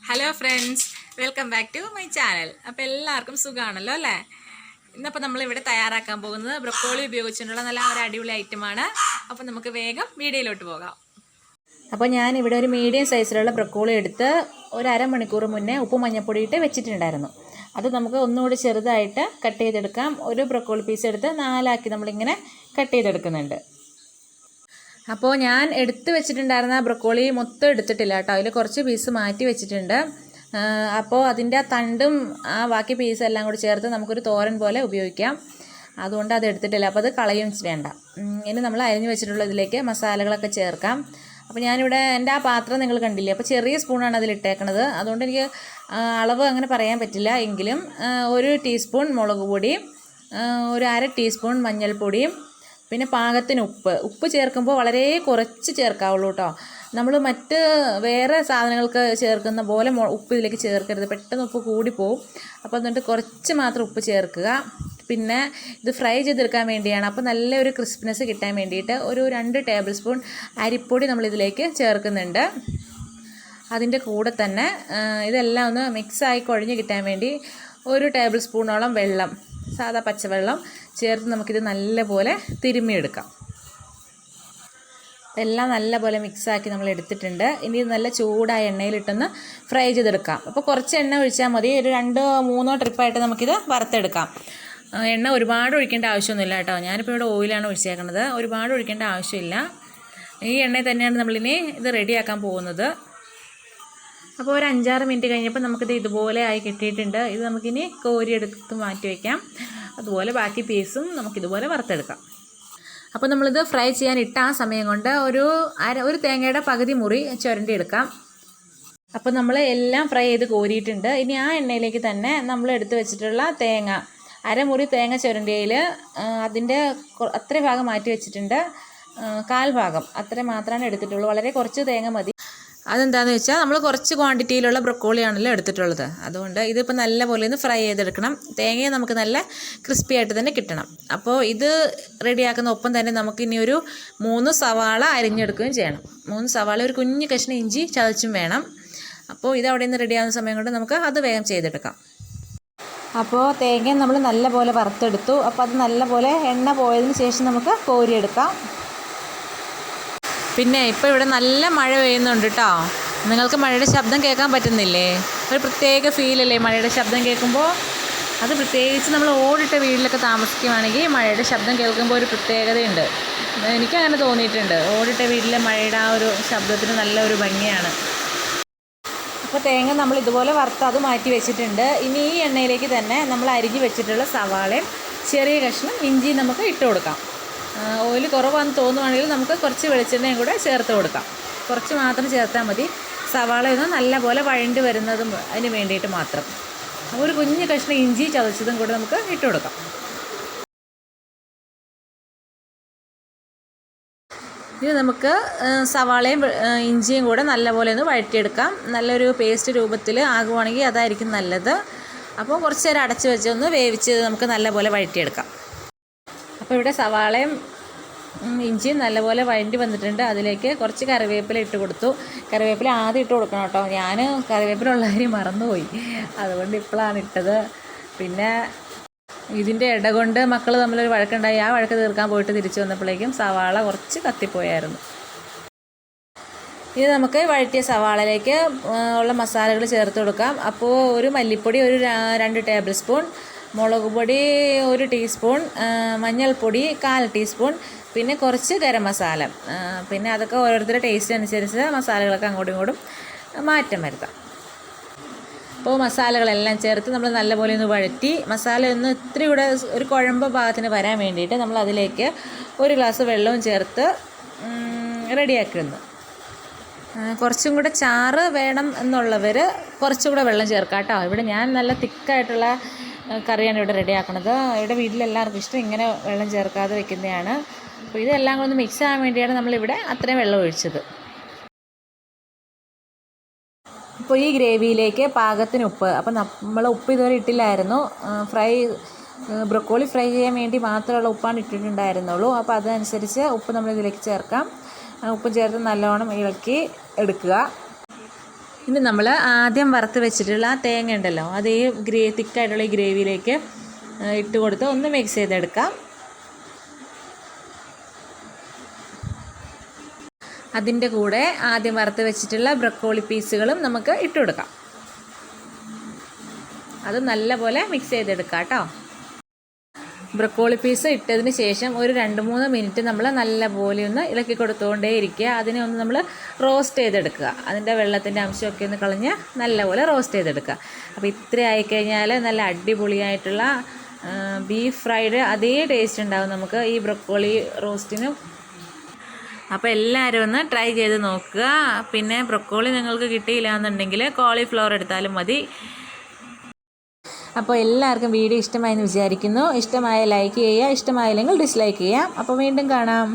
Hello friends, welcome back to my channel. അപ്പോൾ എല്ലാവർക്കും സുഖമാണല്ലോ അല്ലേ? ഇന്നപ്പോൾ നമ്മളിവിടെ തയ്യാറാക്കാൻ പോകുന്നത് ബ്രൊക്കോളി ഉപയോഗിച്ചിട്ടുള്ള നല്ല ഒരു അടിപൊളി ഐറ്റമാണ്. അപ്പോൾ നമുക്ക് വേഗം വീഡിയോയിലോട്ട് പോകാം. അപ്പോൾ ഞാനിവിടെ ഒരു മീഡിയം സൈസിലുള്ള ബ്രൊക്കോളി എടുത്ത് ഒരു അരമണിക്കൂർ മുന്നേ ഉപ്പും മഞ്ഞൾപ്പൊടി ഇട്ട് വെച്ചിട്ടുണ്ടായിരുന്നു. അത് നമുക്ക് ഒന്നുകൂടി ചെറുതായിട്ട് കട്ട് ചെയ്തെടുക്കാം. ഒരു ബ്രൊക്കോളി പീസ് എടുത്ത് 4 നമ്മളിങ്ങനെ കട്ട് ചെയ്തെടുക്കുന്നുണ്ട്. അപ്പോൾ ഞാൻ എടുത്ത് വെച്ചിട്ടുണ്ടായിരുന്ന ബ്രൊക്കോളി മൊത്തം എടുത്തിട്ടില്ല കേട്ടോ, അതിൽ കുറച്ച് പീസ് മാറ്റി വെച്ചിട്ടുണ്ട്. അപ്പോൾ അതിൻ്റെ തണ്ടും ബാക്കി പീസെല്ലാം കൂടി ചേർത്ത് നമുക്കൊരു തോരൻ പോലെ ഉപയോഗിക്കാം. അതുകൊണ്ട് അത് എടുത്തിട്ടില്ല, അപ്പോൾ അത് കളയും വേണ്ട. ഇനി നമ്മൾ അരിഞ്ഞ് വെച്ചിട്ടുള്ള ഇതിലേക്ക് മസാലകളൊക്കെ ചേർക്കാം. അപ്പോൾ ഞാനിവിടെ എൻ്റെ ആ പാത്രം നിങ്ങൾ കണ്ടില്ലേ, അപ്പോൾ ചെറിയ സ്പൂണാണ് അതിലിട്ടേക്കണത്. അതുകൊണ്ട് എനിക്ക് അളവ് അങ്ങനെ പറയാൻ പറ്റില്ല. എങ്കിലും 1 ടീസ്പൂൺ മുളക് പൊടിയും ഒരു 1/2 ടീസ്പൂൺ മഞ്ഞൾപ്പൊടിയും പിന്നെ പാകത്തിന് ഉപ്പ് ചേർക്കുമ്പോൾ വളരെ കുറച്ച് ചേർക്കാവുള്ളൂ കേട്ടോ. നമ്മൾ മറ്റ് വേറെ സാധനങ്ങൾക്ക് ചേർക്കുന്ന പോലെ ഉപ്പ് ഇതിലേക്ക് ചേർക്കരുത്, പെട്ടെന്ന് ഉപ്പ് കൂടിപ്പോവും. അപ്പോൾ എന്നിട്ട് കുറച്ച് മാത്രം ഉപ്പ് ചേർക്കുക. പിന്നെ ഇത് ഫ്രൈ ചെയ്തെടുക്കാൻ വേണ്ടിയാണ്, അപ്പോൾ നല്ലൊരു ക്രിസ്പിനെസ് കിട്ടാൻ വേണ്ടിയിട്ട് ഒരു 2 ടേബിൾ സ്പൂൺ അരിപ്പൊടി നമ്മളിതിലേക്ക് ചേർക്കുന്നുണ്ട്. അതിൻ്റെ കൂടെ തന്നെ ഇതെല്ലാം ഒന്ന് മിക്സായി കുഴഞ്ഞ് കിട്ടാൻ വേണ്ടി 1 ടേബിൾ സ്പൂണോളം വെള്ളം, സാധാ പച്ചവെള്ളം ചേർത്ത് നമുക്കിത് നല്ലപോലെ തിരുമ്മിയെടുക്കാം. എല്ലാം നല്ലപോലെ മിക്സാക്കി നമ്മൾ എടുത്തിട്ടുണ്ട്. ഇനി ഇത് നല്ല ചൂടായ എണ്ണയിലിട്ടൊന്ന് ഫ്രൈ ചെയ്തെടുക്കാം. അപ്പോൾ കുറച്ച് എണ്ണ ഒഴിച്ചാൽ മതി. ഒരു 2-3 ട്രിപ്പായിട്ട് നമുക്കിത് വറുത്തെടുക്കാം. എണ്ണ ഒരുപാട് ഒഴിക്കേണ്ട ആവശ്യമൊന്നുമില്ല കേട്ടോ. ഞാനിപ്പോൾ ഇവിടെ ഓയിലാണ് ഒഴിച്ചേക്കുന്നത്, ഒരുപാട് ഒഴിക്കേണ്ട ആവശ്യമില്ല. ഈ എണ്ണയിൽ തന്നെയാണ് നമ്മളിനി ഇത് റെഡിയാക്കാൻ പോകുന്നത്. അപ്പോൾ ഒരു 5-6 മിനിറ്റ് കഴിഞ്ഞപ്പോൾ നമുക്കിത് ഇതുപോലെ ആയി കിട്ടിയിട്ടുണ്ട്. ഇത് നമുക്കിനി കോരിയെടുത്ത് മാറ്റി വയ്ക്കാം. അതുപോലെ ബാക്കി പീസും നമുക്കിതുപോലെ വറുത്തെടുക്കാം. അപ്പോൾ നമ്മളിത് ഫ്രൈ ചെയ്യാൻ ഇട്ട ആ സമയം കൊണ്ട് ഒരു തേങ്ങയുടെ പകുതി മുറി ചുരണ്ടി എടുക്കാം. അപ്പോൾ നമ്മൾ എല്ലാം ഫ്രൈ ചെയ്ത് കോരിയിട്ടുണ്ട്. ഇനി ആ എണ്ണയിലേക്ക് തന്നെ നമ്മൾ എടുത്ത് വെച്ചിട്ടുള്ള തേങ്ങ, അരമുറി തേങ്ങ ചുരണ്ടിയതിൽ അതിൻ്റെ അത്ര ഭാഗം മാറ്റി വെച്ചിട്ടുണ്ട്. 1/4 ഭാഗം അത്ര മാത്രമാണ് എടുത്തിട്ടുള്ളൂ. വളരെ കുറച്ച് തേങ്ങ മതി. അതെന്താണെന്ന് വെച്ചാൽ നമ്മൾ കുറച്ച് ക്വാണ്ടിറ്റിയിലുള്ള ബ്രൊക്കോളിയാണല്ലോ എടുത്തിട്ടുള്ളത്. അതുകൊണ്ട് ഇതിപ്പോൾ നല്ലപോലെ ഒന്ന് ഫ്രൈ ചെയ്തെടുക്കണം. തേങ്ങയെ നമുക്ക് നല്ല ക്രിസ്പി ആയിട്ട് തന്നെ കിട്ടണം. അപ്പോൾ ഇത് റെഡിയാക്കുന്ന ഒപ്പം തന്നെ നമുക്ക് ഇനി ഒരു 3 സവാള അരിഞ്ഞെടുക്കുകയും ചെയ്യണം. 3 സവാള, ഒരു കുഞ്ഞ് കഷ്ണം ഇഞ്ചി ചതച്ചും വേണം. അപ്പോൾ ഇത് അവിടെ നിന്ന് റെഡിയാകുന്ന സമയം കൊണ്ട് നമുക്ക് അത് വേഗം ചെയ്തെടുക്കാം. അപ്പോൾ തേങ്ങ നമ്മൾ നല്ലപോലെ വറുത്തെടുത്തു. അപ്പോൾ അത് നല്ലപോലെ എണ്ണ പോയതിന് ശേഷം നമുക്ക് കോരിയെടുക്കാം. പിന്നെ ഇപ്പോൾ ഇവിടെ നല്ല മഴ പെയ്യുന്നുണ്ട് കേട്ടോ. നിങ്ങൾക്ക് മഴയുടെ ശബ്ദം കേൾക്കാൻ പറ്റുന്നില്ലേ? ഒരു പ്രത്യേക ഫീലല്ലേ മഴയുടെ ശബ്ദം കേൾക്കുമ്പോൾ? അത് പ്രത്യേകിച്ച് നമ്മൾ ഓടിട്ട വീട്ടിലൊക്കെ താമസിക്കുകയാണെങ്കിൽ മഴയുടെ ശബ്ദം കേൾക്കുമ്പോൾ ഒരു പ്രത്യേകതയുണ്ട്. എനിക്കങ്ങനെ തോന്നിയിട്ടുണ്ട്. ഓടിട്ട വീട്ടിലെ മഴയുടെ ആ ഒരു ശബ്ദത്തിന് നല്ലൊരു ഭംഗിയാണ്. അപ്പോൾ തേങ്ങ നമ്മൾ ഇതുപോലെ വറുത്ത് അത് മാറ്റി വെച്ചിട്ടുണ്ട്. ഇനി ഈ എണ്ണയിലേക്ക് തന്നെ നമ്മൾ അരിഞ്ഞ് വെച്ചിട്ടുള്ള സവാളയും ചെറിയ കഷ്ണം ഇഞ്ചി നമുക്ക് ഇട്ട് കൊടുക്കാം. ഓയിൽ കുറവാണെന്ന് തോന്നുവാണെങ്കിൽ നമുക്ക് കുറച്ച് വെളിച്ചെണ്ണയും കൂടെ ചേർത്ത് കൊടുക്കാം. കുറച്ച് മാത്രം ചേർത്താൽ മതി. സവാള ഒന്ന് നല്ലപോലെ വഴണ്ടി വരുന്നതും അതിന് വേണ്ടിയിട്ട് മാത്രം. ഒരു കുഞ്ഞ് കഷ്ണം ഇഞ്ചി ചതച്ചതും കൂടെ നമുക്ക് ഇട്ട് കൊടുക്കാം. ഇത് നമുക്ക് സവാളയും ഇഞ്ചിയും കൂടെ നല്ലപോലെ ഒന്ന് വഴറ്റിയെടുക്കാം. നല്ലൊരു പേസ്റ്റ് രൂപത്തിൽ ആകുവാണെങ്കിൽ അതായിരിക്കും നല്ലത്. അപ്പോൾ കുറച്ച് നേരം അടച്ച് വെച്ച് ഒന്ന് വേവിച്ച് നമുക്ക് നല്ലപോലെ വഴറ്റിയെടുക്കാം. അപ്പോൾ ഇവിടെ സവാളയും ഇഞ്ചിയും നല്ലപോലെ വഴണ്ടി വന്നിട്ടുണ്ട്. അതിലേക്ക് കുറച്ച് കറിവേപ്പില ഇട്ട് കൊടുത്തു. കറിവേപ്പില ആദ്യം ഇട്ട് കൊടുക്കണം കേട്ടോ. ഞാൻ കറിവേപ്പില ഉള്ള കാര്യം മറന്നുപോയി, അതുകൊണ്ട് ഇപ്പോഴാണ് ഇട്ടത്. പിന്നെ ഇതിൻ്റെ ഇട കൊണ്ട് മക്കൾ തമ്മിലൊരു വഴക്കുണ്ടായി. ആ വഴക്ക് തീർക്കാൻ പോയിട്ട് തിരിച്ചു വന്നപ്പോഴേക്കും സവാള കുറച്ച് കത്തിപ്പോയായിരുന്നു. ഇത് നമുക്ക് വഴറ്റിയ സവാളയിലേക്ക് ഉള്ള മസാലകൾ ചേർത്ത് കൊടുക്കാം. അപ്പോൾ ഒരു മല്ലിപ്പൊടി ഒരു 2 ടേബിൾ സ്പൂൺ, മുളക് പൊടി 1 ടീസ്പൂൺ, മഞ്ഞൾപ്പൊടി 1/4 ടീസ്പൂൺ, പിന്നെ കുറച്ച് ഗരം മസാല. പിന്നെ അതൊക്കെ ഓരോരുത്തരുടെ ടേസ്റ്റ് അനുസരിച്ച് മസാലകളൊക്കെ അങ്ങോട്ടും ഇങ്ങോട്ടും മാറ്റം വരുത്താം. അപ്പോൾ മസാലകളെല്ലാം ചേർത്ത് നമ്മൾ നല്ലപോലെ ഒന്ന് വഴറ്റി മസാല ഒന്ന് ഇത്തിരി കൂടെ ഒരു കുഴമ്പ് പാകത്തിന് വരാൻ വേണ്ടിയിട്ട് നമ്മൾ അതിലേക്ക് 1 ഗ്ലാസ് വെള്ളവും ചേർത്ത് റെഡിയാക്കുന്നു. കുറച്ചും കൂടെ ചാറ് വേണം എന്നുള്ളവർ കുറച്ചും കൂടെ വെള്ളം ചേർക്കാം കേട്ടോ. ഇവിടെ ഞാൻ നല്ല തിക്കായിട്ടുള്ള കറിയാണ് ഇവിടെ റെഡിയാക്കുന്നത്. ഇവിടെ വീട്ടിലെല്ലാവർക്കും ഇഷ്ടം ഇങ്ങനെ വെള്ളം ചേർക്കാതെ വെക്കുന്നതാണ്. അപ്പോൾ ഇതെല്ലാം കൂടെ ഒന്ന് മിക്സ് ആകാൻ വേണ്ടിയാണ് നമ്മളിവിടെ അത്രയും വെള്ളം ഒഴിച്ചത്. ഇപ്പോൾ ഈ ഗ്രേവിയിലേക്ക് പാകത്തിന് ഉപ്പ്, അപ്പോൾ നമ്മൾ ഉപ്പ് ഇതുവരെ ഇട്ടില്ലായിരുന്നു. ബ്രൊക്കോളി ഫ്രൈ ചെയ്യാൻ വേണ്ടി മാത്രമുള്ള ഉപ്പാണ് ഇട്ടിട്ടുണ്ടായിരുന്നുള്ളൂ. അപ്പോൾ അതനുസരിച്ച് ഉപ്പ് നമ്മളിതിലേക്ക് ചേർക്കാം. ഉപ്പ് ചേർത്ത് നല്ലോണം ഇളക്കി എടുക്കുക. ഇനി നമ്മൾ ആദ്യം വറുത്ത് വെച്ചിട്ടുള്ള ആ തേങ്ങ ഉണ്ടല്ലോ അത് ഈ തിക്കായിട്ടുള്ള ഈ ഗ്രേവിയിലേക്ക് ഇട്ട് കൊടുത്ത് ഒന്ന് മിക്സ് ചെയ്തെടുക്കാം. അതിൻ്റെ കൂടെ ആദ്യം വറുത്ത് വെച്ചിട്ടുള്ള ബ്രക്കോളി പീസുകളും നമുക്ക് ഇട്ട് കൊടുക്കാം. അത് നല്ലപോലെ മിക്സ് ചെയ്തെടുക്കാം കേട്ടോ. ബ്രക്കോളി പീസ് ഇട്ടതിന് ശേഷം ഒരു 2-3 മിനിറ്റ് നമ്മൾ നല്ലപോലെ ഒന്ന് ഇളക്കി കൊടുത്തുകൊണ്ടേ ഇരിക്കുക. അതിനെ ഒന്ന് നമ്മൾ റോസ്റ്റ് ചെയ്തെടുക്കുക. അതിൻ്റെ വെള്ളത്തിൻ്റെ അംശമൊക്കെ ഒന്ന് കളഞ്ഞ് നല്ലപോലെ റോസ്റ്റ് ചെയ്തെടുക്കുക. അപ്പോൾ ഇത്ര ആയിക്കഴിഞ്ഞാൽ നല്ല അടിപൊളിയായിട്ടുള്ള ബീഫ് ഫ്രൈഡ് അതേ ടേസ്റ്റ് ഉണ്ടാവും നമുക്ക് ഈ ബ്രക്കോളി റോസ്റ്റിനും. അപ്പോൾ എല്ലാവരും ഒന്ന് ട്രൈ ചെയ്ത് നോക്കുക. പിന്നെ ബ്രക്കോളി നിങ്ങൾക്ക് കിട്ടിയില്ല എന്നുണ്ടെങ്കിൽ കോളിഫ്ലവർ എടുത്താലും മതി. അപ്പോൾ എല്ലാവർക്കും വീഡിയോ ഇഷ്ടമായെന്ന് വിചാരിക്കുന്നു. ഇഷ്ടമായ ലൈക്ക് ചെയ്യുക, ഇഷ്ടമായില്ലെങ്കിൽ ഡിസ്ലൈക്ക് ചെയ്യാം. അപ്പോൾ വീണ്ടും കാണാം.